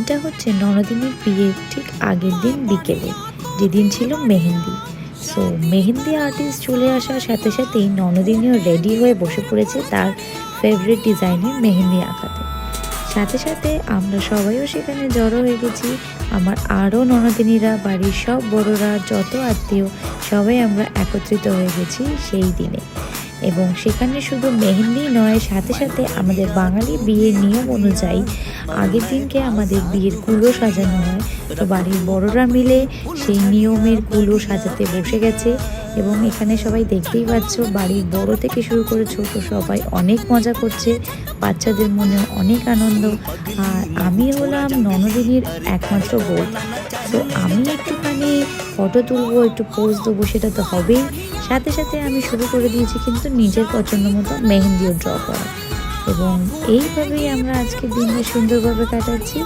এটা হচ্ছে ননদিনীর বিয়ের ঠিক আগের দিন বিকেলে, যেদিন ছিল মেহেন্দি। সো মেহেন্দি আর্টিস্ট চলে আসার সাথে সাথেই ননদিনীও রেডি হয়ে বসে পড়েছে তার ফেভারিট ডিজাইনের মেহেন্দি আঁকাতে। সাথে সাথে আমরা সবাইও সেখানে জড়ো হয়ে গেছি। আমার আরও ননদিনীরা, বাড়ির সব বড়রা, যত আত্মীয়, সবাই আমরা একত্রিত হয়ে গেছি সেই দিনে। এবং সেখানে শুধু মেহেন্দি নয়, সাথে সাথে আমাদের বাঙালি বিয়ের নিয়ম অনুযায়ী আগের দিনকে আমাদের বিয়ের কুলো সাজানো হয়। তো বাড়ির বড়রা মিলে সেই নিয়মের কুলো সাজাতে বসে গেছে। এবং এখানে সবাই দেখতেই পাচ্ছ, বাড়ির বড় থেকে শুরু করে ছোট সবাই অনেক মজা করছে, বাচ্চাদের মনেও অনেক আনন্দ। আর আমি হলাম ননদিনীর একমাত্র বউ, তো আমি একটুখানি ফটো তুলবো, একটু পোজ দেবো, সেটা তো হবেই। সাথে সাথে আমি শুরু করে দিয়েছি কিন্তু নিজের পছন্দ মতো মেহেন্দিও ড্র করা। এবং এইভাবেই আমরা আজকের দিনটা সুন্দরভাবে কাটাচ্ছি।